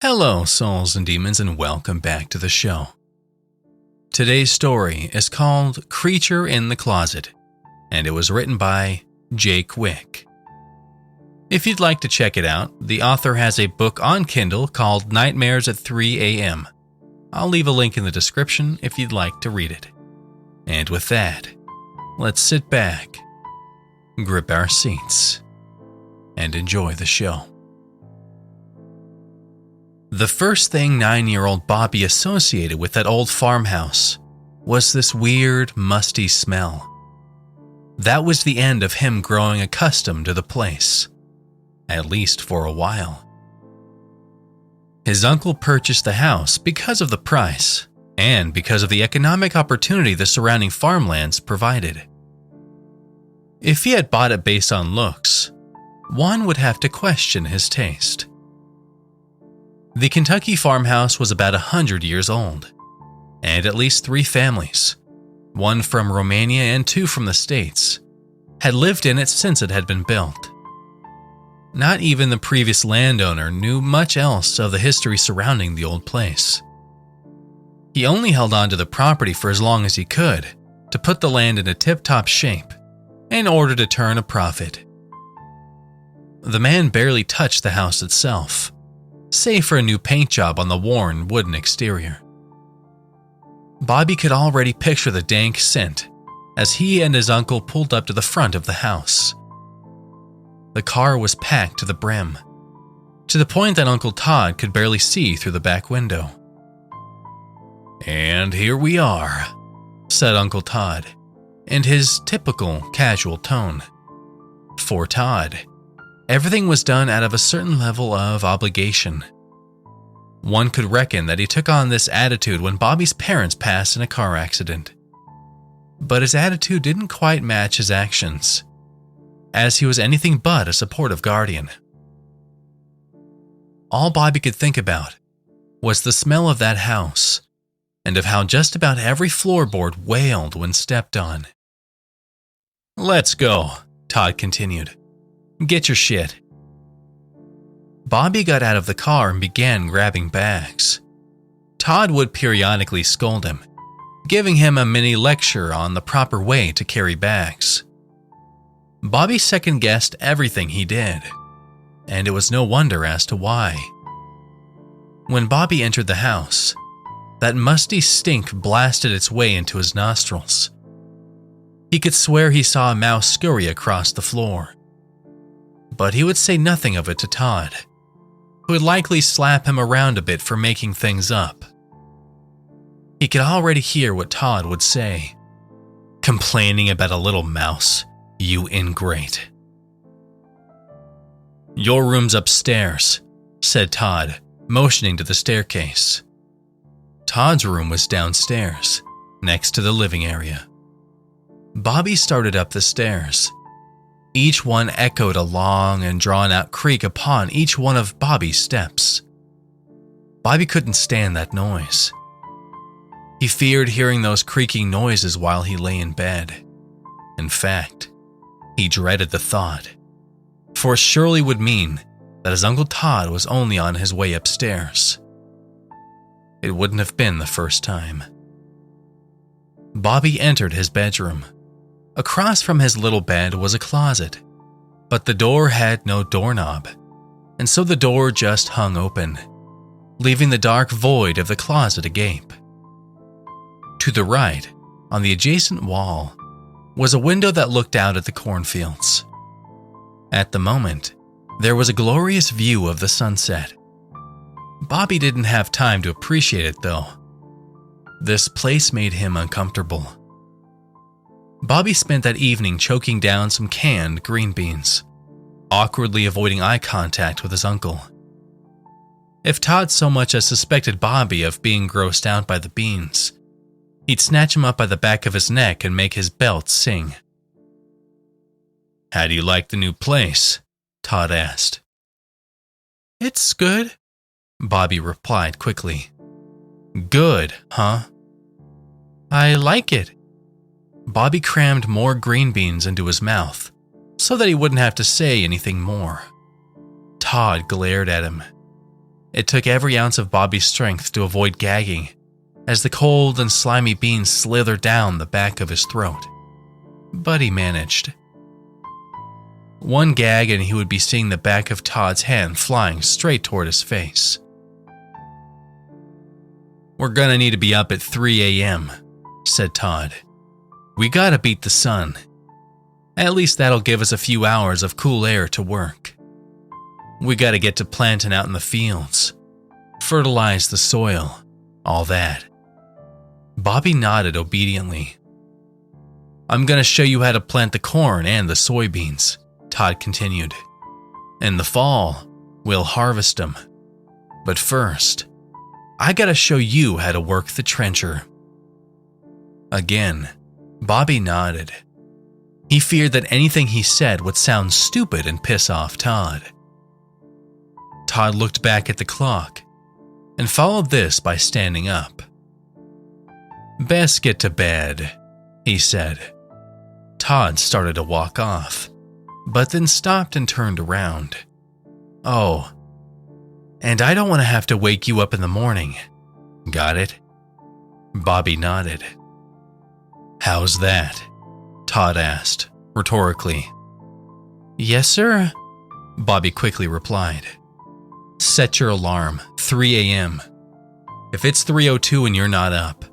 Hello, souls and demons, and welcome back to the show. Today's story is called Creature in the Closet, and it was written by Jake Wick. If you'd like to check it out, the author has a book on Kindle called Nightmares at 3 a.m. I'll leave a link in the description if you'd like to read it. And with that, let's sit back, grip our seats, and enjoy the show. The first thing 9-year-old Bobby associated with that old farmhouse was this weird, musty smell. That was the end of him growing accustomed to the place, at least for a while. His uncle purchased the house because of the price and because of the economic opportunity the surrounding farmlands provided. If he had bought it based on looks, one would have to question his taste. The Kentucky farmhouse was about 100 years old, and at least 3 families, one from Romania and 2 from the States, had lived in it since it had been built. Not even the previous landowner knew much else of the history surrounding the old place. He only held on to the property for as long as he could to put the land in a tip-top shape in order to turn a profit. The man barely touched the house itself, save for a new paint job on the worn wooden exterior. Bobby could already picture the dank scent as he and his uncle pulled up to the front of the house. The car was packed to the brim, to the point that Uncle Todd could barely see through the back window. "And here we are," said Uncle Todd, in his typical casual tone. For Todd, everything was done out of a certain level of obligation. One could reckon that he took on this attitude when Bobby's parents passed in a car accident. But his attitude didn't quite match his actions, as he was anything but a supportive guardian. All Bobby could think about was the smell of that house and of how just about every floorboard wailed when stepped on. "Let's go," Todd continued. "Get your shit." Bobby got out of the car and began grabbing bags. Todd would periodically scold him, giving him a mini lecture on the proper way to carry bags. Bobby second-guessed everything he did, and it was no wonder as to why. When Bobby entered the house, that musty stink blasted its way into his nostrils. He could swear he saw a mouse scurry across the floor. But he would say nothing of it to Todd, who would likely slap him around a bit for making things up. He could already hear what Todd would say. "Complaining about a little mouse, you ingrate." "Your room's upstairs," said Todd, motioning to the staircase. Todd's room was downstairs, next to the living area. Bobby started up the stairs. Each one echoed a long and drawn-out creak upon each one of Bobby's steps. Bobby couldn't stand that noise. He feared hearing those creaking noises while he lay in bed. In fact, he dreaded the thought, for it surely would mean that his Uncle Todd was only on his way upstairs. It wouldn't have been the first time. Bobby entered his bedroom. Across from his little bed was a closet, but the door had no doorknob, and so the door just hung open, leaving the dark void of the closet agape. To the right, on the adjacent wall, was a window that looked out at the cornfields. At the moment, there was a glorious view of the sunset. Bobby didn't have time to appreciate it, though. This place made him uncomfortable. Bobby spent that evening choking down some canned green beans, awkwardly avoiding eye contact with his uncle. If Todd so much as suspected Bobby of being grossed out by the beans, he'd snatch him up by the back of his neck and make his belt sing. "How do you like the new place?" Todd asked. "It's good," Bobby replied quickly. "Good, huh?" "I like it." Bobby crammed more green beans into his mouth so that he wouldn't have to say anything more. Todd glared at him. It took every ounce of Bobby's strength to avoid gagging as the cold and slimy beans slithered down the back of his throat. But he managed. One gag and he would be seeing the back of Todd's hand flying straight toward his face. "We're gonna need to be up at 3 a.m., said Todd. "We gotta beat the sun. At least that'll give us a few hours of cool air to work. We gotta get to planting out in the fields, fertilize the soil, all that." Bobby nodded obediently. "I'm gonna show you how to plant the corn and the soybeans," Todd continued. "In the fall, we'll harvest them. But first, I gotta show you how to work the trencher." Again, Bobby nodded. He feared that anything he said would sound stupid and piss off Todd. Todd looked back at the clock and followed this by standing up. "Best get to bed," he said. Todd started to walk off, but then stopped and turned around. "Oh, and I don't want to have to wake you up in the morning. Got it?" Bobby nodded. "How's that?" Todd asked, rhetorically. "Yes, sir," Bobby quickly replied. "Set your alarm, 3 a.m. If it's 3:02 and you're not up,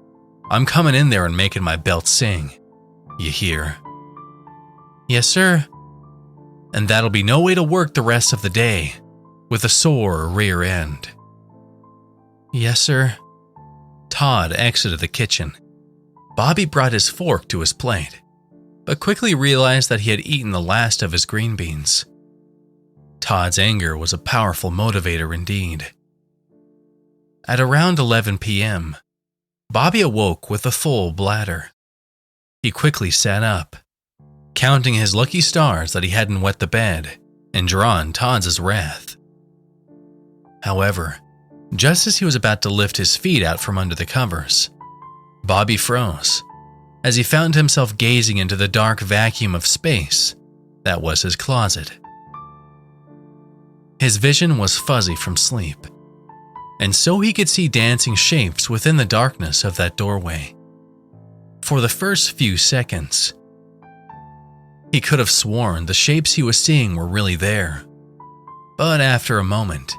I'm coming in there and making my belt sing. You hear?" "Yes, sir." "And that'll be no way to work the rest of the day, with a sore rear end." "Yes, sir." Todd exited the kitchen. Bobby brought his fork to his plate, but quickly realized that he had eaten the last of his green beans. Todd's anger was a powerful motivator indeed. At around 11 p.m., Bobby awoke with a full bladder. He quickly sat up, counting his lucky stars that he hadn't wet the bed and drawn Todd's wrath. However, just as he was about to lift his feet out from under the covers, Bobby froze as he found himself gazing into the dark vacuum of space that was his closet. His vision was fuzzy from sleep, and so he could see dancing shapes within the darkness of that doorway. For the first few seconds, he could have sworn the shapes he was seeing were really there. But after a moment,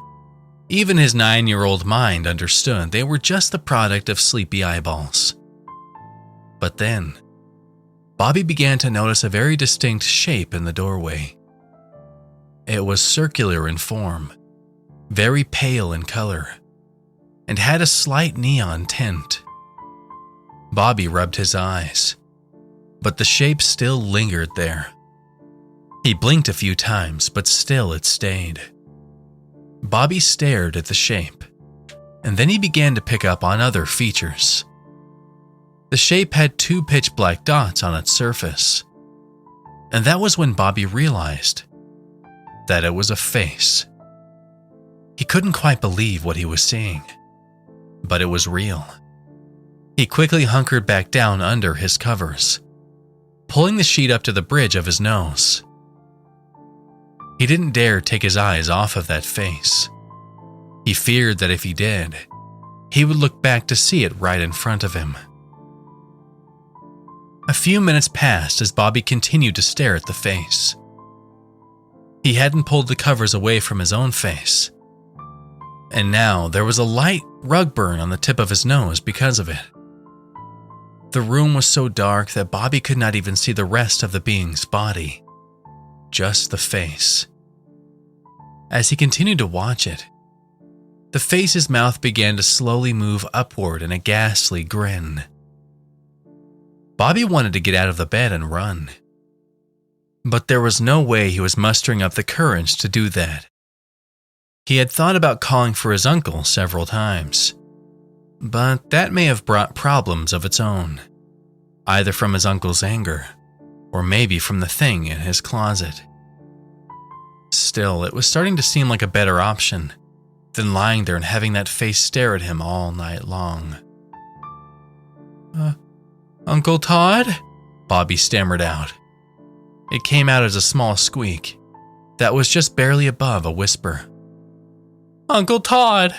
even his 9-year-old mind understood they were just the product of sleepy eyeballs. But then, Bobby began to notice a very distinct shape in the doorway. It was circular in form, very pale in color, and had a slight neon tint. Bobby rubbed his eyes, but the shape still lingered there. He blinked a few times, but still it stayed. Bobby stared at the shape, and then he began to pick up on other features. The shape had 2 pitch-black dots on its surface, and that was when Bobby realized that it was a face. He couldn't quite believe what he was seeing, but it was real. He quickly hunkered back down under his covers, pulling the sheet up to the bridge of his nose. He didn't dare take his eyes off of that face. He feared that if he did, he would look back to see it right in front of him. A few minutes passed as Bobby continued to stare at the face. He hadn't pulled the covers away from his own face, and now there was a light rug burn on the tip of his nose because of it. The room was so dark that Bobby could not even see the rest of the being's body, just the face. As he continued to watch it, the face's mouth began to slowly move upward in a ghastly grin. Bobby wanted to get out of the bed and run, but there was no way he was mustering up the courage to do that. He had thought about calling for his uncle several times, but that may have brought problems of its own, either from his uncle's anger or maybe from the thing in his closet. Still, it was starting to seem like a better option than lying there and having that face stare at him all night long. Uncle Todd?" Bobby stammered out. It came out as a small squeak that was just barely above a whisper. Uncle Todd!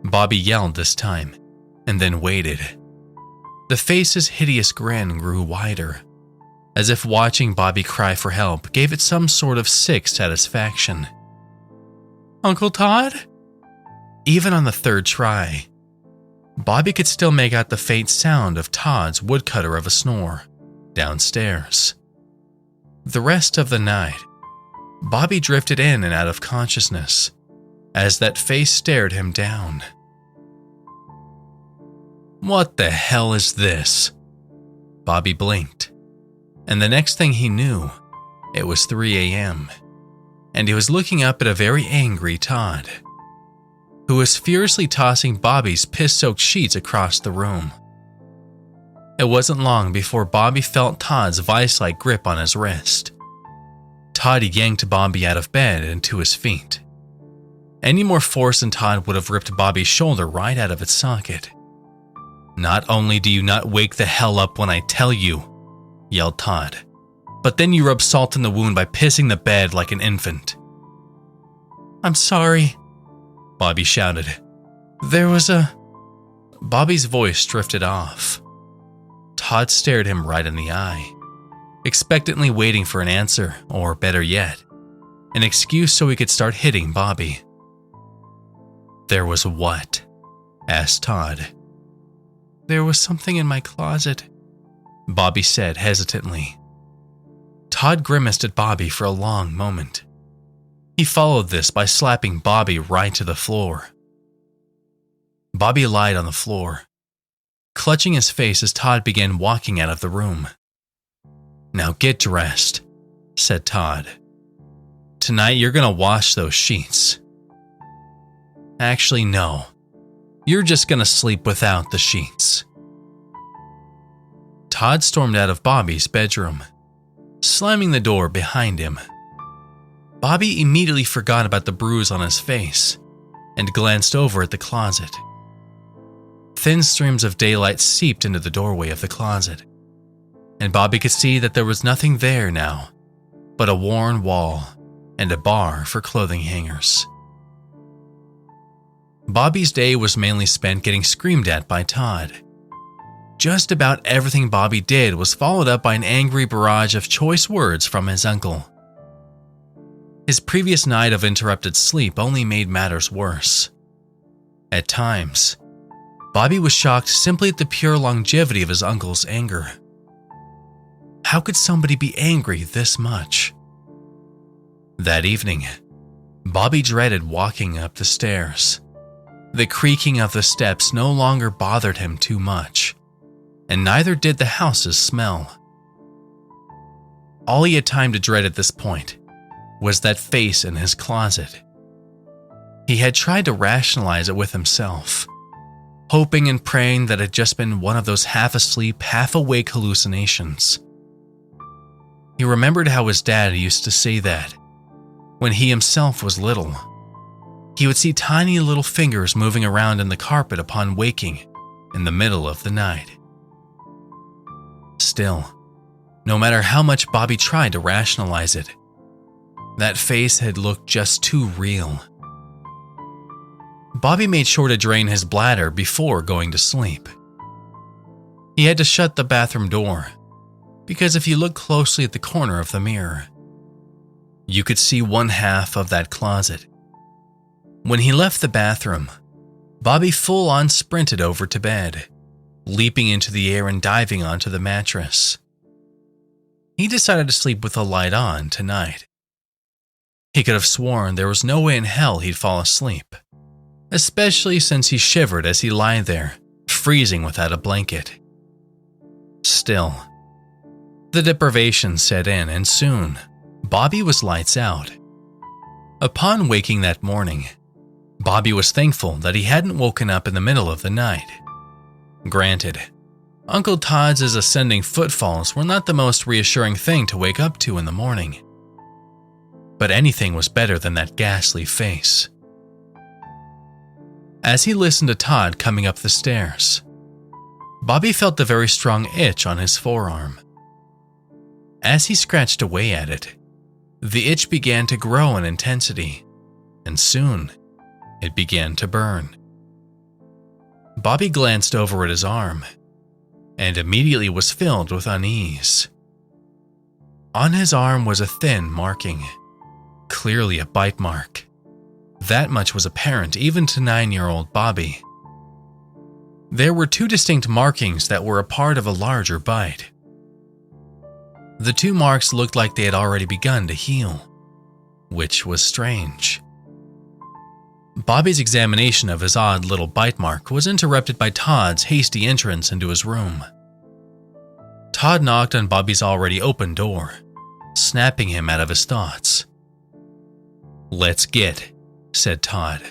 Bobby yelled this time, and then waited. The face's hideous grin grew wider, as if watching Bobby cry for help gave it some sort of sick satisfaction. Uncle Todd? Even on the third try, Bobby could still make out the faint sound of Todd's woodcutter of a snore downstairs. The rest of the night, Bobby drifted in and out of consciousness as that face stared him down. What the hell is this? Bobby blinked, and the next thing he knew, it was 3 a.m., and he was looking up at a very angry Todd, who was furiously tossing Bobby's piss-soaked sheets across the room. It wasn't long before Bobby felt Todd's vice-like grip on his wrist. Todd yanked Bobby out of bed and to his feet. Any more force than Todd would have ripped Bobby's shoulder right out of its socket. Not only do you not wake the hell up when I tell you, yelled Todd, but then you rub salt in the wound by pissing the bed like an infant. I'm sorry, Bobby shouted. There was a... Bobby's voice drifted off. Todd stared him right in the eye, expectantly waiting for an answer, or better yet, an excuse so he could start hitting Bobby. There was what? Asked Todd. There was something in my closet, Bobby said hesitantly. Todd grimaced at Bobby for a long moment. He followed this by slapping Bobby right to the floor. Bobby lied on the floor, clutching his face as Todd began walking out of the room. Now get dressed, said Todd. Tonight you're gonna wash those sheets. Actually, no. You're just gonna sleep without the sheets. Todd stormed out of Bobby's bedroom, slamming the door behind him. Bobby immediately forgot about the bruise on his face and glanced over at the closet. Thin streams of daylight seeped into the doorway of the closet, and Bobby could see that there was nothing there now but a worn wall and a bar for clothing hangers. Bobby's day was mainly spent getting screamed at by Todd. Just about everything Bobby did was followed up by an angry barrage of choice words from his uncle. His previous night of interrupted sleep only made matters worse. At times, Bobby was shocked simply at the pure longevity of his uncle's anger. How could somebody be angry this much? That evening, Bobby dreaded walking up the stairs. The creaking of the steps no longer bothered him too much, and neither did the house's smell. All he had time to dread at this point was that face in his closet. He had tried to rationalize it with himself, hoping and praying that it had just been one of those half-asleep, half-awake hallucinations. He remembered how his dad used to say that, when he himself was little, he would see tiny little fingers moving around in the carpet upon waking in the middle of the night. Still, no matter how much Bobby tried to rationalize it, that face had looked just too real. Bobby made sure to drain his bladder before going to sleep. He had to shut the bathroom door, because if you look closely at the corner of the mirror, you could see one half of that closet. When he left the bathroom, Bobby full-on sprinted over to bed, leaping into the air and diving onto the mattress. He decided to sleep with the light on tonight. He could have sworn there was no way in hell he'd fall asleep, especially since he shivered as he lay there, freezing without a blanket. Still, the deprivation set in, and soon, Bobby was lights out. Upon waking that morning, Bobby was thankful that he hadn't woken up in the middle of the night. Granted, Uncle Todd's ascending footfalls were not the most reassuring thing to wake up to in the morning, but anything was better than that ghastly face. As he listened to Todd coming up the stairs, Bobby felt the very strong itch on his forearm. As he scratched away at it, the itch began to grow in intensity, and soon, it began to burn. Bobby glanced over at his arm and immediately was filled with unease. On his arm was a thin marking, clearly a bite mark. That much was apparent even to 9-year-old Bobby. There were 2 distinct markings that were a part of a larger bite. The 2 marks looked like they had already begun to heal, which was strange. Bobby's examination of his odd little bite mark was interrupted by Todd's hasty entrance into his room. Todd knocked on Bobby's already open door, snapping him out of his thoughts. "Let's get," said Todd.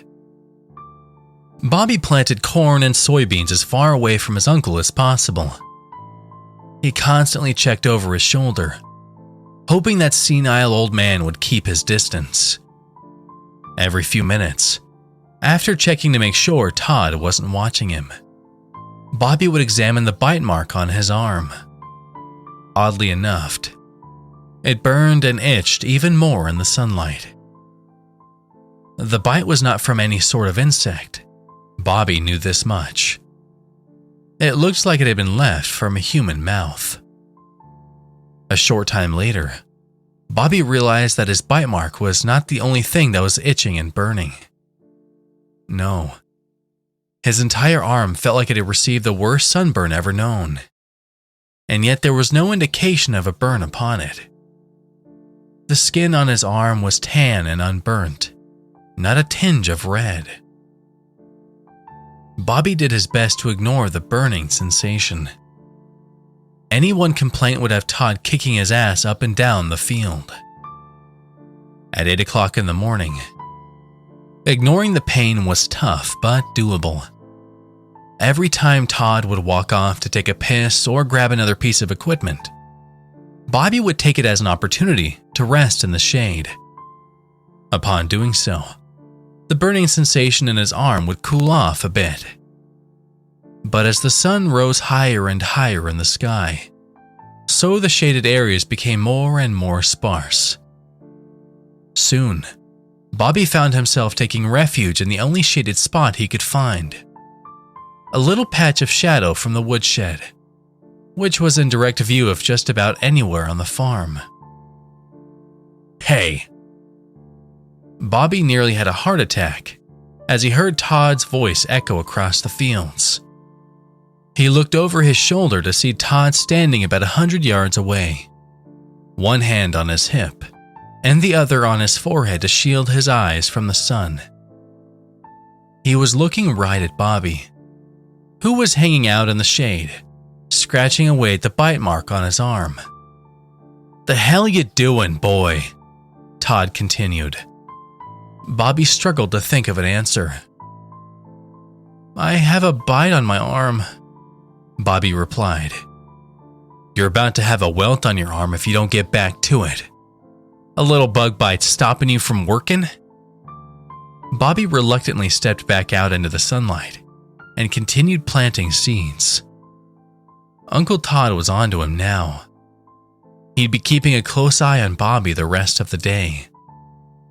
Bobby planted corn and soybeans as far away from his uncle as possible. He constantly checked over his shoulder, hoping that senile old man would keep his distance. Every few minutes, after checking to make sure Todd wasn't watching him, Bobby would examine the bite mark on his arm. Oddly enough, it burned and itched even more in the sunlight. The bite was not from any sort of insect. Bobby knew this much. It looked like it had been left from a human mouth. A short time later, Bobby realized that his bite mark was not the only thing that was itching and burning. No. His entire arm felt like it had received the worst sunburn ever known. And yet there was no indication of a burn upon it. The skin on his arm was tan and unburnt, not a tinge of red. Bobby did his best to ignore the burning sensation. Any one complaint would have Todd kicking his ass up and down the field. At 8 o'clock in the morning, ignoring the pain was tough but doable. Every time Todd would walk off to take a piss or grab another piece of equipment, Bobby would take it as an opportunity to rest in the shade. Upon doing so, the burning sensation in his arm would cool off a bit. But as the sun rose higher and higher in the sky, so the shaded areas became more and more sparse. Soon, Bobby found himself taking refuge in the only shaded spot he could find. A little patch of shadow from the woodshed, which was in direct view of just about anywhere on the farm. "Hey!" Bobby nearly had a heart attack as he heard Todd's voice echo across the fields. He looked over his shoulder to see Todd standing about 100 yards away, one hand on his hip and the other on his forehead to shield his eyes from the sun. He was looking right at Bobby, who was hanging out in the shade, scratching away at the bite mark on his arm. "The hell you doing, boy?" Todd continued. Bobby struggled to think of an answer. "I have a bite on my arm," Bobby replied. "You're about to have a welt on your arm if you don't get back to it. A little bug bite stopping you from working?" Bobby reluctantly stepped back out into the sunlight and continued planting seeds. Uncle Todd was onto him now. He'd be keeping a close eye on Bobby the rest of the day.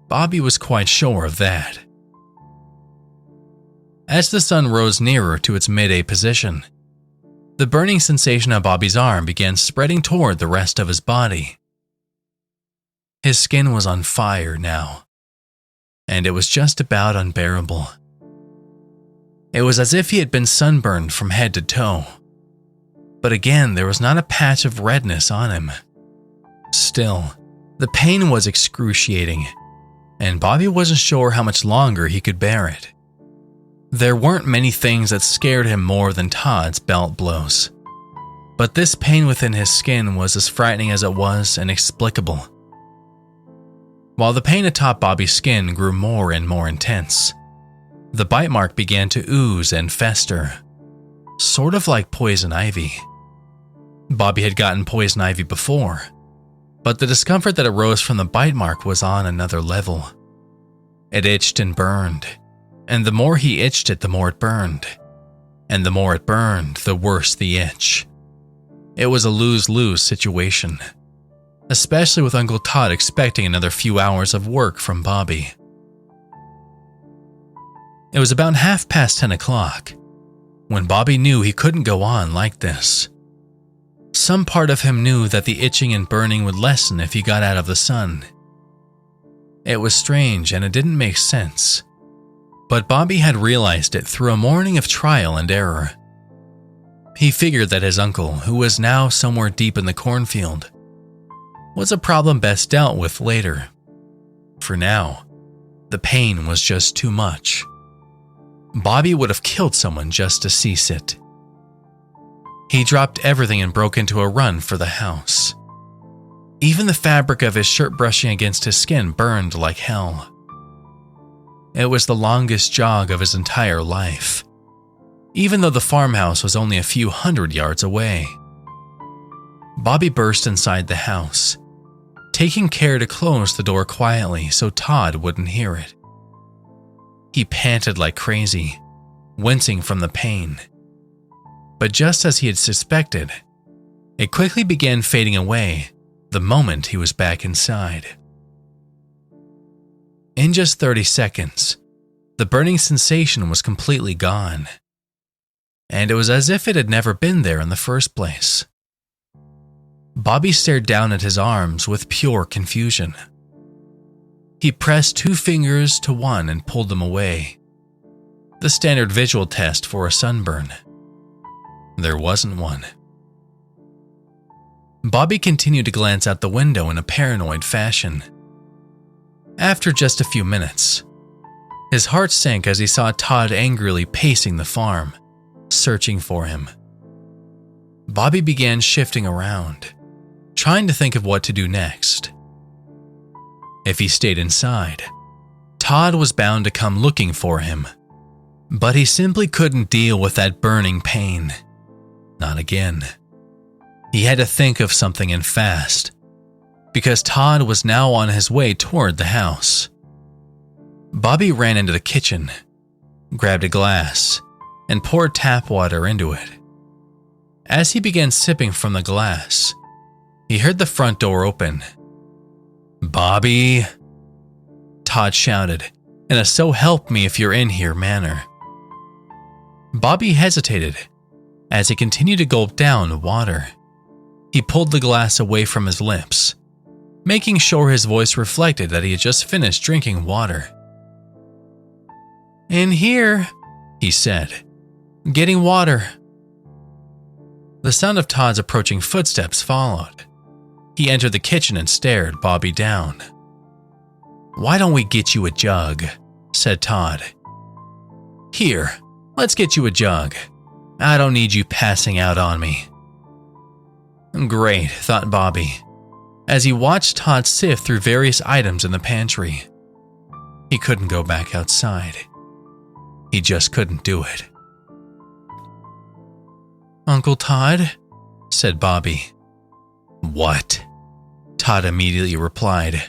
Bobby was quite sure of that. As the sun rose nearer to its midday position, the burning sensation on Bobby's arm began spreading toward the rest of his body. His skin was on fire now, and it was just about unbearable. It was as if he had been sunburned from head to toe. But again, there was not a patch of redness on him. Still, the pain was excruciating, and Bobby wasn't sure how much longer he could bear it. There weren't many things that scared him more than Todd's belt blows, but this pain within his skin was as frightening as it was inexplicable. While the pain atop Bobby's skin grew more and more intense, the bite mark began to ooze and fester, sort of like poison ivy. Bobby had gotten poison ivy before, but the discomfort that arose from the bite mark was on another level. It itched and burned, and the more he itched it, the more it burned. And the more it burned, the worse the itch. It was a lose-lose situation, especially with Uncle Todd expecting another few hours of work from Bobby. It was about 10:30 when Bobby knew he couldn't go on like this. Some part of him knew that the itching and burning would lessen if he got out of the sun. It was strange and it didn't make sense, but Bobby had realized it through a morning of trial and error. He figured that his uncle, who was now somewhere deep in the cornfield, was a problem best dealt with later. For now, the pain was just too much. Bobby would have killed someone just to cease it. He dropped everything and broke into a run for the house. Even the fabric of his shirt brushing against his skin burned like hell. It was the longest jog of his entire life, even though the farmhouse was only a few hundred yards away. Bobby burst inside the house, taking care to close the door quietly so Todd wouldn't hear it. He panted like crazy, wincing from the pain. But just as he had suspected, it quickly began fading away the moment he was back inside. In just 30 seconds, the burning sensation was completely gone, and it was as if it had never been there in the first place. Bobby stared down at his arms with pure confusion. He pressed 2 fingers to one and pulled them away. The standard visual test for a sunburn. There wasn't one. Bobby continued to glance out the window in a paranoid fashion. After just a few minutes, his heart sank as he saw Todd angrily pacing the farm, searching for him. Bobby began shifting around, trying to think of what to do next. If he stayed inside, Todd was bound to come looking for him, but he simply couldn't deal with that burning pain. Not again. He had to think of something and fast, because Todd was now on his way toward the house. Bobby ran into the kitchen, grabbed a glass, and poured tap water into it. As he began sipping from the glass, he heard the front door open. "Bobby," Todd shouted in a "so help me if you're in here" manner. Bobby hesitated as he continued to gulp down water. He pulled the glass away from his lips, making sure his voice reflected that he had just finished drinking water. "In here," he said, "getting water." The sound of Todd's approaching footsteps followed. He entered the kitchen and stared Bobby down. "Why don't we get you a jug?" said Todd. "Here, let's get you a jug. I don't need you passing out on me." Great, thought Bobby, as he watched Todd sift through various items in the pantry. He couldn't go back outside. He just couldn't do it. "Uncle Todd?" said Bobby. "What?" Todd immediately replied.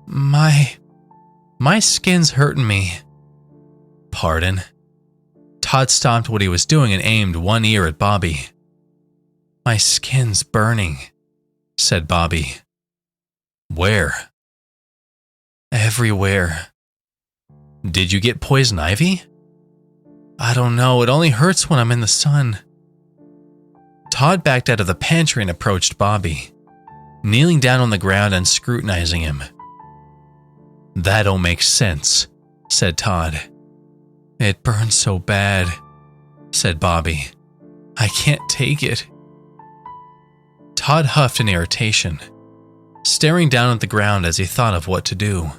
My skin's hurting me." "Pardon?" Todd stopped what he was doing and aimed one ear at Bobby. "My skin's burning," said Bobby. "Where?" "Everywhere." "Did you get poison ivy?" "I don't know, it only hurts when I'm in the sun." Todd backed out of the pantry and approached Bobby, kneeling down on the ground and scrutinizing him. "That don't make sense," said Todd. "It burns so bad," said Bobby. "I can't take it." Todd huffed in irritation, staring down at the ground as he thought of what to do.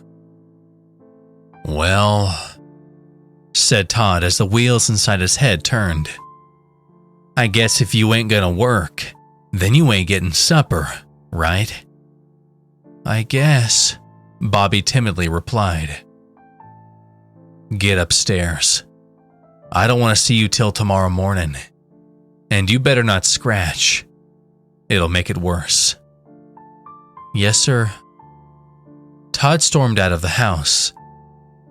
"Well," said Todd as the wheels inside his head turned, "I guess if you ain't gonna work, then you ain't getting supper, right?" "I guess," Bobby timidly replied. "Get upstairs. I don't want to see you till tomorrow morning. And you better not scratch. It'll make it worse." "Yes, sir." Todd stormed out of the house,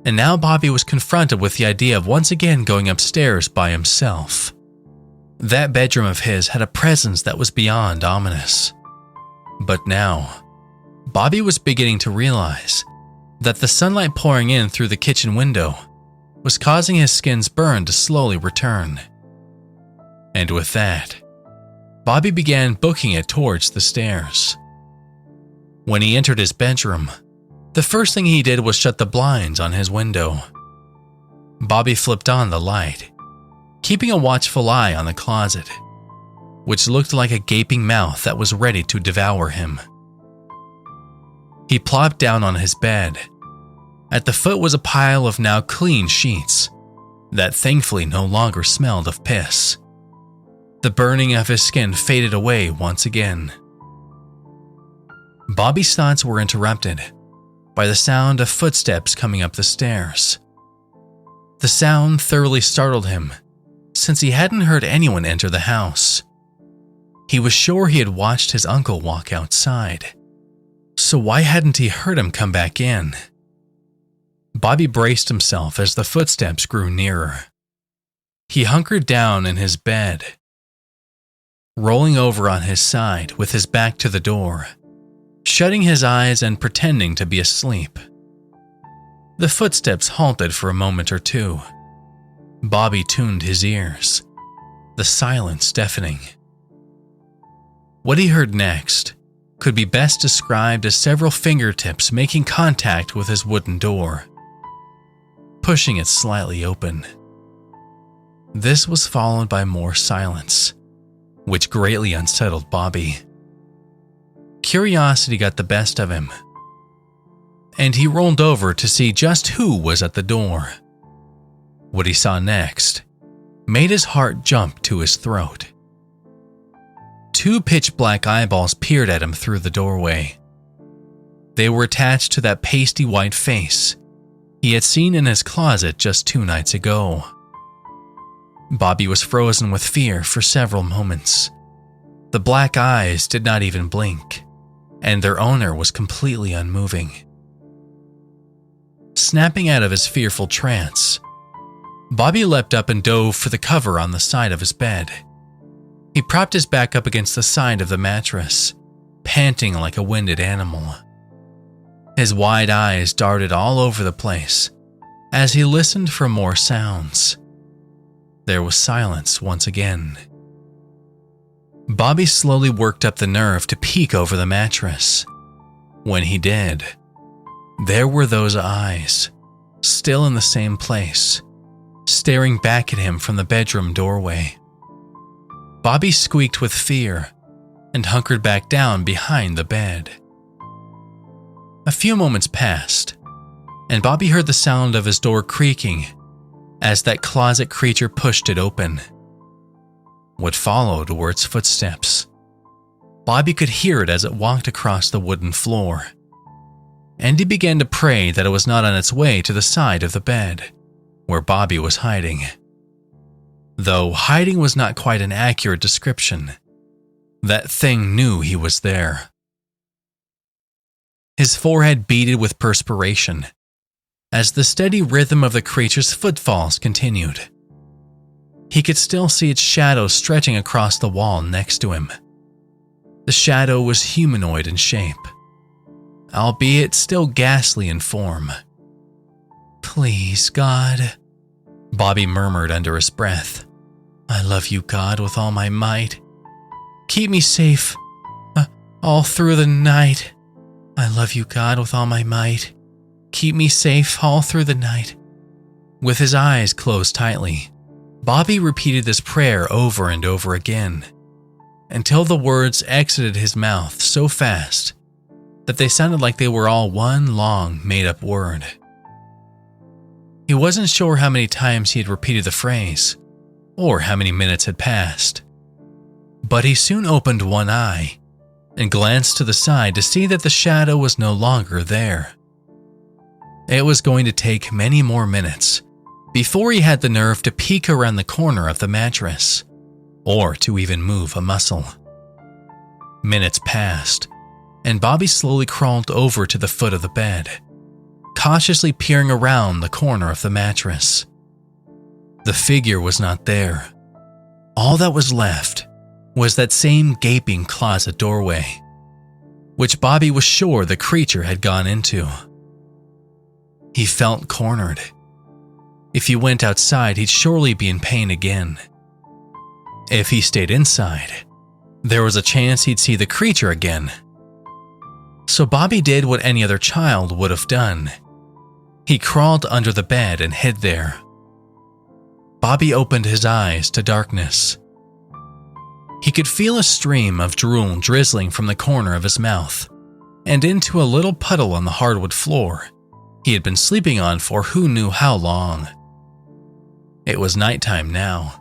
and now Bobby was confronted with the idea of once again going upstairs by himself. That bedroom of his had a presence that was beyond ominous. But now, Bobby was beginning to realize that the sunlight pouring in through the kitchen window was causing his skin's burn to slowly return. And with that, Bobby began booking it towards the stairs. When he entered his bedroom, the first thing he did was shut the blinds on his window. Bobby flipped on the light, keeping a watchful eye on the closet, which looked like a gaping mouth that was ready to devour him. He plopped down on his bed. At the foot was a pile of now clean sheets that thankfully no longer smelled of piss. The burning of his skin faded away once again. Bobby's thoughts were interrupted by the sound of footsteps coming up the stairs. The sound thoroughly startled him, since he hadn't heard anyone enter the house. He was sure he had watched his uncle walk outside, so why hadn't he heard him come back in? Bobby braced himself as the footsteps grew nearer. He hunkered down in his bed, rolling over on his side with his back to the door, shutting his eyes and pretending to be asleep. The footsteps halted for a moment or two. Bobby tuned his ears, the silence deafening. What he heard next could be best described as several fingertips making contact with his wooden door, pushing it slightly open. This was followed by more silence, which greatly unsettled Bobby. Curiosity got the best of him, and he rolled over to see just who was at the door. What he saw next made his heart jump to his throat. Two pitch-black eyeballs peered at him through the doorway. They were attached to that pasty white face he had seen in his closet just 2 nights ago. Bobby was frozen with fear for several moments. The black eyes did not even blink, and their owner was completely unmoving. Snapping out of his fearful trance, Bobby leapt up and dove for the cover on the side of his bed. He propped his back up against the side of the mattress, panting like a winded animal. His wide eyes darted all over the place as he listened for more sounds. There was silence once again. Bobby slowly worked up the nerve to peek over the mattress. When he did, there were those eyes, still in the same place, staring back at him from the bedroom doorway. Bobby squeaked with fear and hunkered back down behind the bed. A few moments passed, and Bobby heard the sound of his door creaking as that closet creature pushed it open. What followed were its footsteps. Bobby could hear it as it walked across the wooden floor, and he began to pray that it was not on its way to the side of the bed, where Bobby was hiding. Though hiding was not quite an accurate description, that thing knew he was there. His forehead beaded with perspiration as the steady rhythm of the creature's footfalls continued. He could still see its shadow stretching across the wall next to him. The shadow was humanoid in shape, albeit still ghastly in form. "Please, God," Bobby murmured under his breath. "I love you, God, with all my might. Keep me safe all through the night. I love you, God, with all my might. Keep me safe all through the night." With his eyes closed tightly, Bobby repeated this prayer over and over again, until the words exited his mouth so fast that they sounded like they were all one long, made-up word. He wasn't sure how many times he had repeated the phrase, or how many minutes had passed, but he soon opened one eye and glanced to the side to see that the shadow was no longer there. It was going to take many more minutes before he had the nerve to peek around the corner of the mattress, or to even move a muscle. Minutes passed, and Bobby slowly crawled over to the foot of the bed, cautiously peering around the corner of the mattress. The figure was not there. All that was left was that same gaping closet doorway, which Bobby was sure the creature had gone into. He felt cornered. If he went outside, he'd surely be in pain again. If he stayed inside, there was a chance he'd see the creature again. So Bobby did what any other child would have done. He crawled under the bed and hid there. Bobby opened his eyes to darkness. He could feel a stream of drool drizzling from the corner of his mouth and into a little puddle on the hardwood floor he had been sleeping on for who knew how long. It was nighttime now,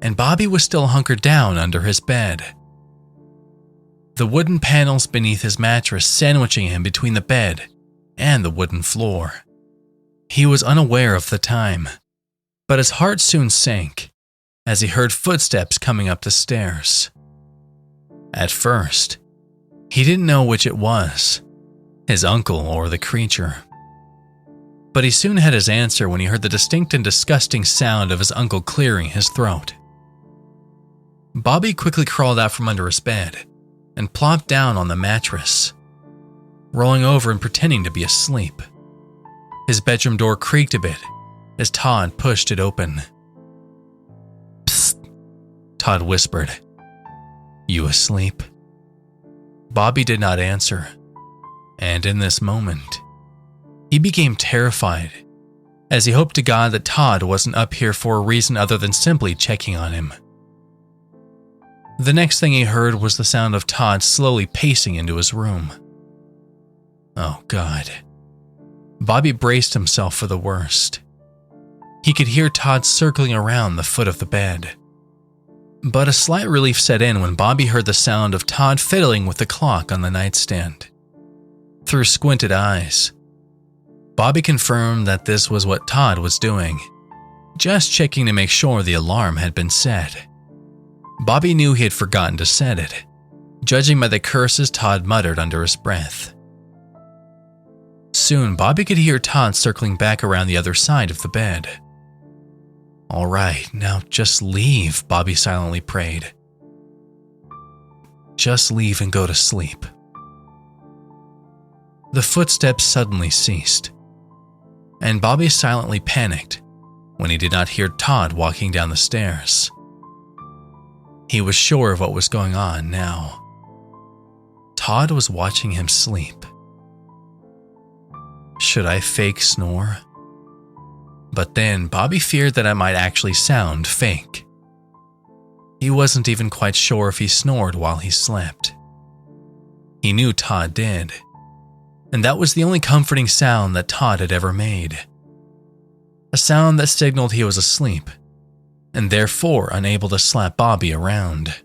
and Bobby was still hunkered down under his bed. The wooden panels beneath his mattress sandwiching him between the bed and the wooden floor. He was unaware of the time, but his heart soon sank as he heard footsteps coming up the stairs. At first, he didn't know which it was, his uncle or the creature. But he soon had his answer when he heard the distinct and disgusting sound of his uncle clearing his throat. Bobby quickly crawled out from under his bed and plopped down on the mattress, rolling over and pretending to be asleep. His bedroom door creaked a bit as Todd pushed it open. "Psst," Todd whispered. "You asleep?" Bobby did not answer, and in this moment, he became terrified as he hoped to God that Todd wasn't up here for a reason other than simply checking on him. The next thing he heard was the sound of Todd slowly pacing into his room. Oh God. Bobby braced himself for the worst. He could hear Todd circling around the foot of the bed. But a slight relief set in when Bobby heard the sound of Todd fiddling with the clock on the nightstand. Through squinted eyes, Bobby confirmed that this was what Todd was doing, just checking to make sure the alarm had been set. Bobby knew he had forgotten to set it, judging by the curses Todd muttered under his breath. Soon, Bobby could hear Todd circling back around the other side of the bed. "All right, now just leave," Bobby silently prayed. "Just leave and go to sleep." The footsteps suddenly ceased, and Bobby silently panicked when he did not hear Todd walking down the stairs. He was sure of what was going on now. Todd was watching him sleep. Should I fake snore? But then Bobby feared that it might actually sound fake. He wasn't even quite sure if he snored while he slept. He knew Todd did, and that was the only comforting sound that Todd had ever made. A sound that signaled he was asleep, and therefore unable to slap Bobby around.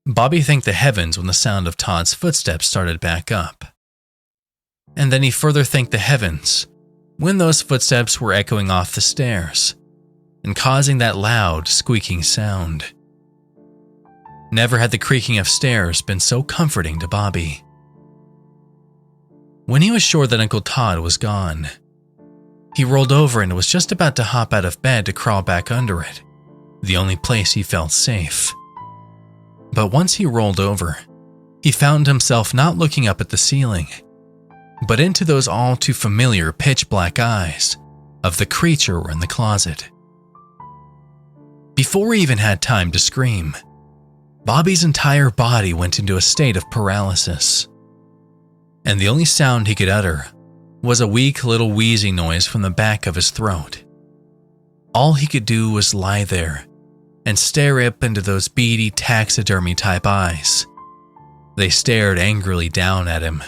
Bobby thanked the heavens when the sound of Todd's footsteps started back up. And then he further thanked the heavens when those footsteps were echoing off the stairs and causing that loud, squeaking sound. Never had the creaking of stairs been so comforting to Bobby. When he was sure that Uncle Todd was gone, he rolled over and was just about to hop out of bed to crawl back under it, the only place he felt safe. But once he rolled over, he found himself not looking up at the ceiling, but into those all too familiar pitch-black eyes of the creature in the closet. Before he even had time to scream, Bobby's entire body went into a state of paralysis, and the only sound he could utter was a weak little wheezing noise from the back of his throat. All he could do was lie there and stare up into those beady taxidermy-type eyes. They stared angrily down at him,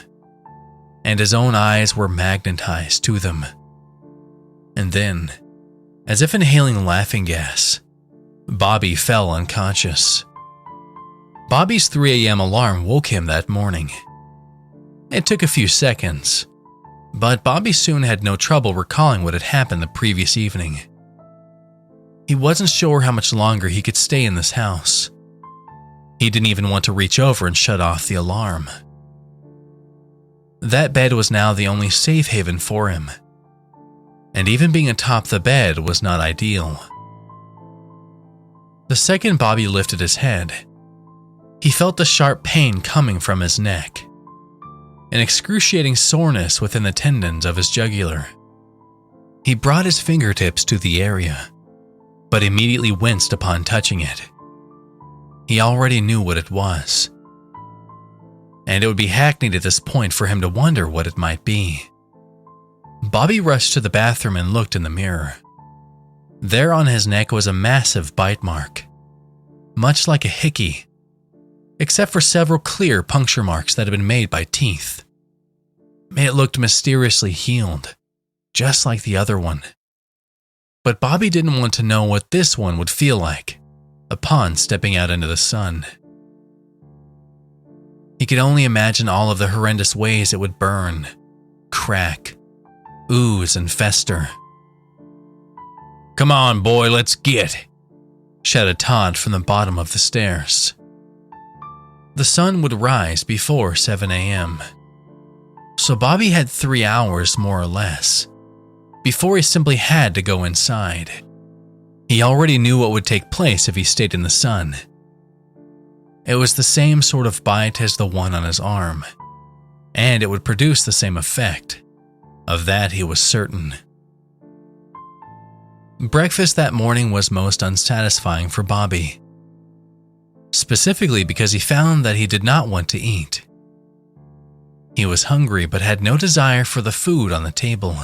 and his own eyes were magnetized to them. And then, as if inhaling laughing gas, Bobby fell unconscious. Bobby's 3 a.m. alarm woke him that morning. It took a few seconds, but Bobby soon had no trouble recalling what had happened the previous evening. He wasn't sure how much longer he could stay in this house. He didn't even want to reach over and shut off the alarm. That bed was now the only safe haven for him, and even being atop the bed was not ideal. The second Bobby lifted his head, he felt the sharp pain coming from his neck, an excruciating soreness within the tendons of his jugular. He brought his fingertips to the area, but immediately winced upon touching it. He already knew what it was, and it would be hackneyed at this point for him to wonder what it might be. Bobby rushed to the bathroom and looked in the mirror. There on his neck was a massive bite mark, much like a hickey, except for several clear puncture marks that had been made by teeth. It looked mysteriously healed, just like the other one. But Bobby didn't want to know what this one would feel like upon stepping out into the sun. He could only imagine all of the horrendous ways it would burn, crack, ooze, and fester. "Come on, boy, let's get," shouted Todd from the bottom of the stairs. The sun would rise before 7 a.m., so Bobby had 3 hours more or less before he simply had to go inside. He already knew what would take place if he stayed in the sun. It was the same sort of bite as the one on his arm, and it would produce the same effect. Of that he was certain. Breakfast that morning was most unsatisfying for Bobby, specifically because he found that he did not want to eat. He was hungry but had no desire for the food on the table.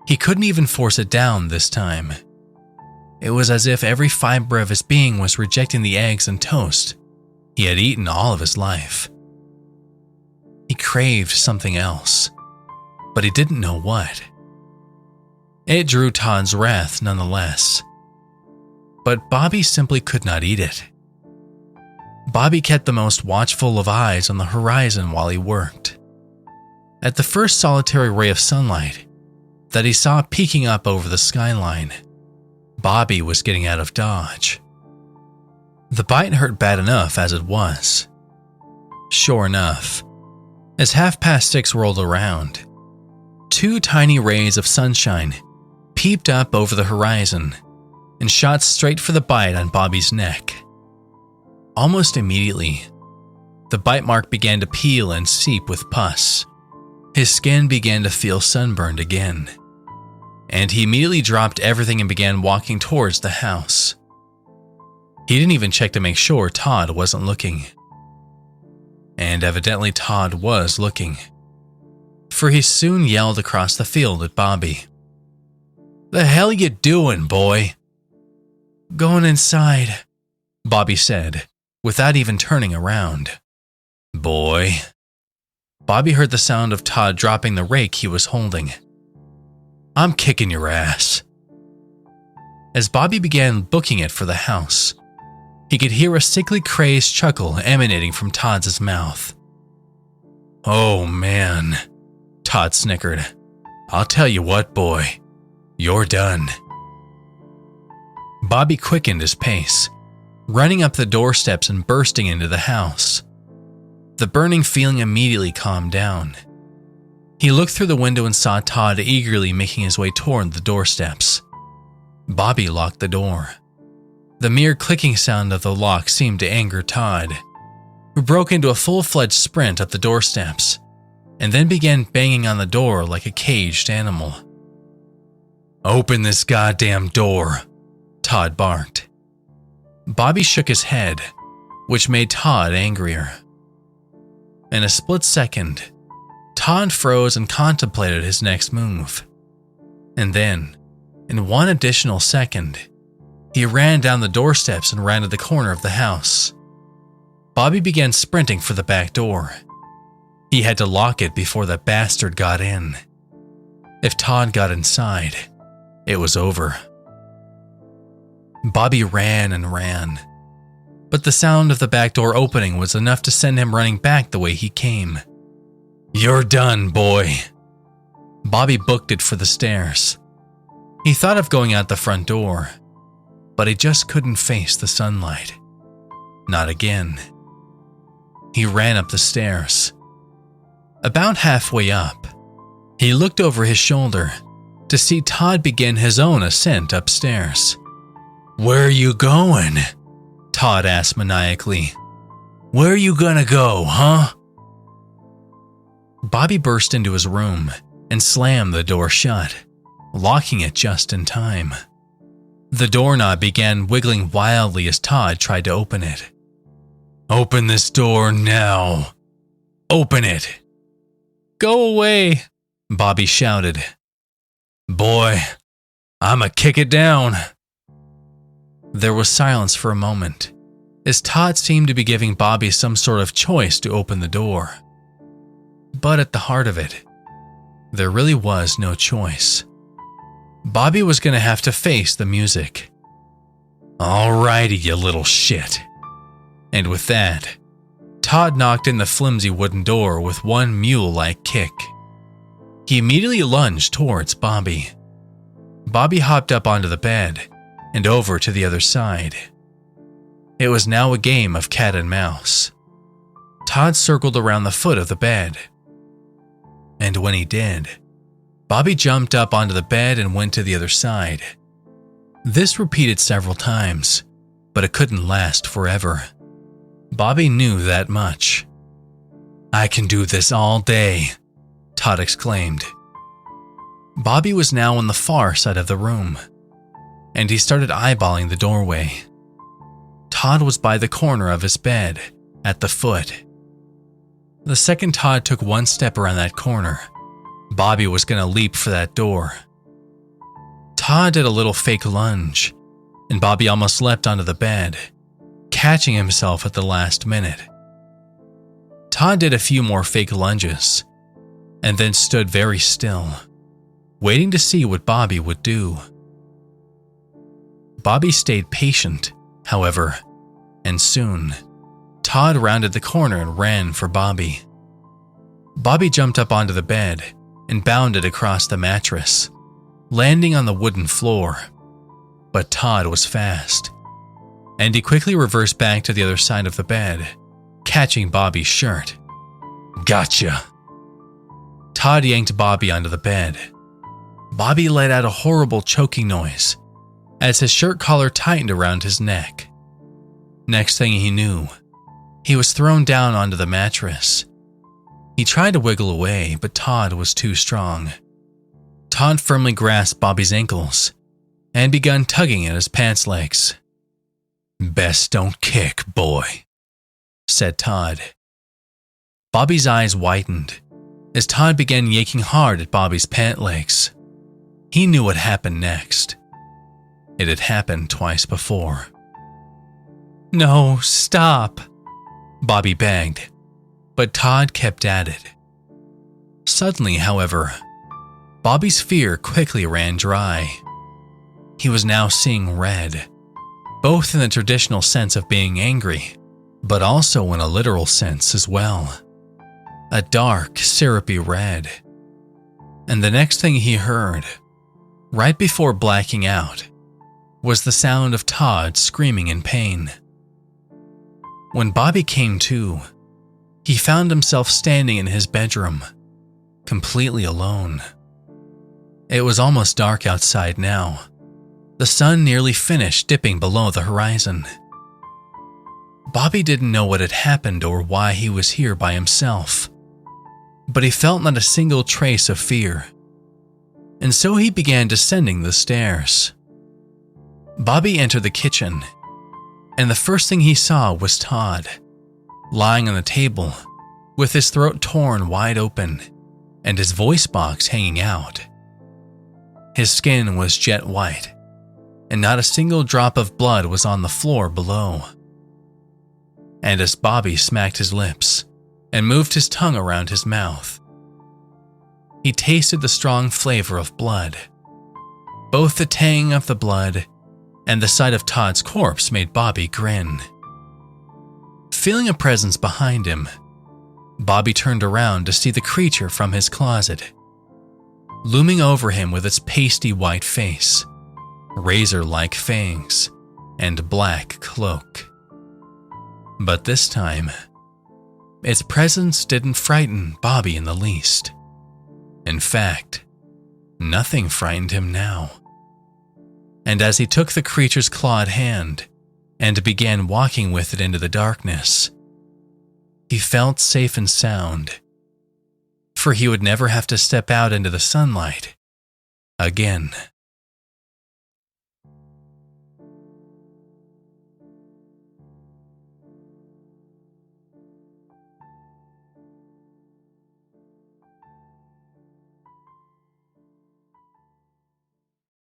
He couldn't even force it down this time. It was as if every fiber of his being was rejecting the eggs and toast he had eaten all of his life. He craved something else, but he didn't know what. It drew Todd's wrath nonetheless, but Bobby simply could not eat it. Bobby kept the most watchful of eyes on the horizon while he worked. At the first solitary ray of sunlight that he saw peeking up over the skyline, Bobby was getting out of dodge. The bite hurt bad enough as it was. Sure enough, as 6:30 rolled around, 2 tiny rays of sunshine peeped up over the horizon and shot straight for the bite on Bobby's neck. Almost immediately, the bite mark began to peel and seep with pus. His skin began to feel sunburned again, and he immediately dropped everything and began walking towards the house. He didn't even check to make sure Todd wasn't looking. And evidently Todd was looking, for he soon yelled across the field at Bobby. "The hell you doing, boy?" "Going inside," Bobby said, without even turning around. "Boy." Bobby heard the sound of Todd dropping the rake he was holding. "I'm kicking your ass." As Bobby began booking it for the house, he could hear a sickly crazed chuckle emanating from Todd's mouth. "Oh man," Todd snickered. "I'll tell you what, boy. You're done." Bobby quickened his pace, running up the doorsteps and bursting into the house. The burning feeling immediately calmed down. He looked through the window and saw Todd eagerly making his way toward the doorsteps. Bobby locked the door. The mere clicking sound of the lock seemed to anger Todd, who broke into a full-fledged sprint up the doorsteps and then began banging on the door like a caged animal. "Open this goddamn door," Todd barked. Bobby shook his head, which made Todd angrier. In a split second, Todd froze and contemplated his next move. And then, in one additional second, he ran down the doorsteps and ran to the corner of the house. Bobby began sprinting for the back door. He had to lock it before that bastard got in. If Todd got inside, it was over. Bobby ran and ran, but the sound of the back door opening was enough to send him running back the way he came. "You're done, boy." Bobby booked it for the stairs. He thought of going out the front door, but he just couldn't face the sunlight. Not again. He ran up the stairs. About halfway up, he looked over his shoulder to see Todd begin his own ascent upstairs. "Where are you going?" Todd asked maniacally. "Where are you gonna go, huh?" Bobby burst into his room and slammed the door shut, locking it just in time. The doorknob began wiggling wildly as Todd tried to open it. "Open this door now! Open it!" "Go away!" Bobby shouted. "Boy, I'ma kick it down." There was silence for a moment, as Todd seemed to be giving Bobby some sort of choice to open the door. But at the heart of it, there really was no choice. Bobby was going to have to face the music. "Alrighty, you little shit." And with that, Todd knocked in the flimsy wooden door with one mule-like kick. He immediately lunged towards Bobby. Bobby hopped up onto the bed and over to the other side. It was now a game of cat and mouse. Todd circled around the foot of the bed. And when he did, Bobby jumped up onto the bed and went to the other side. This repeated several times, but it couldn't last forever. Bobby knew that much. "I can do this all day," Todd exclaimed. Bobby was now on the far side of the room, and he started eyeballing the doorway. Todd was by the corner of his bed, at the foot. The second Todd took one step around that corner, Bobby was going to leap for that door. Todd did a little fake lunge, and Bobby almost leapt onto the bed, catching himself at the last minute. Todd did a few more fake lunges, and then stood very still, waiting to see what Bobby would do. Bobby stayed patient, however, and soon, Todd rounded the corner and ran for Bobby. Bobby jumped up onto the bed and bounded across the mattress, landing on the wooden floor. But Todd was fast, and he quickly reversed back to the other side of the bed, catching Bobby's shirt. "Gotcha!" Todd yanked Bobby onto the bed. Bobby let out a horrible choking noise as his shirt collar tightened around his neck. Next thing he knew, he was thrown down onto the mattress. He tried to wiggle away, but Todd was too strong. Todd firmly grasped Bobby's ankles and began tugging at his pants legs. "Best don't kick, boy," said Todd. Bobby's eyes widened as Todd began yanking hard at Bobby's pant legs. He knew what happened next. It had happened twice before. "No, stop," Bobby begged, but Todd kept at it. Suddenly, however, Bobby's fear quickly ran dry. He was now seeing red, both in the traditional sense of being angry, but also in a literal sense as well. A dark, syrupy red. And the next thing he heard, right before blacking out, was the sound of Todd screaming in pain. When Bobby came to, he found himself standing in his bedroom, completely alone. It was almost dark outside now, the sun nearly finished dipping below the horizon. Bobby didn't know what had happened or why he was here by himself, but he felt not a single trace of fear, and so he began descending the stairs. Bobby entered the kitchen, and the first thing he saw was Todd, lying on the table, with his throat torn wide open and his voice box hanging out. His skin was jet white, and not a single drop of blood was on the floor below. And as Bobby smacked his lips and moved his tongue around his mouth, he tasted the strong flavor of blood. Both the tang of the blood and the sight of Todd's corpse made Bobby grin. Feeling a presence behind him, Bobby turned around to see the creature from his closet, looming over him with its pasty white face, razor-like fangs, and black cloak. But this time, its presence didn't frighten Bobby in the least. In fact, nothing frightened him now. And as he took the creature's clawed hand and began walking with it into the darkness, he felt safe and sound. for he would never have to step out into the sunlight again.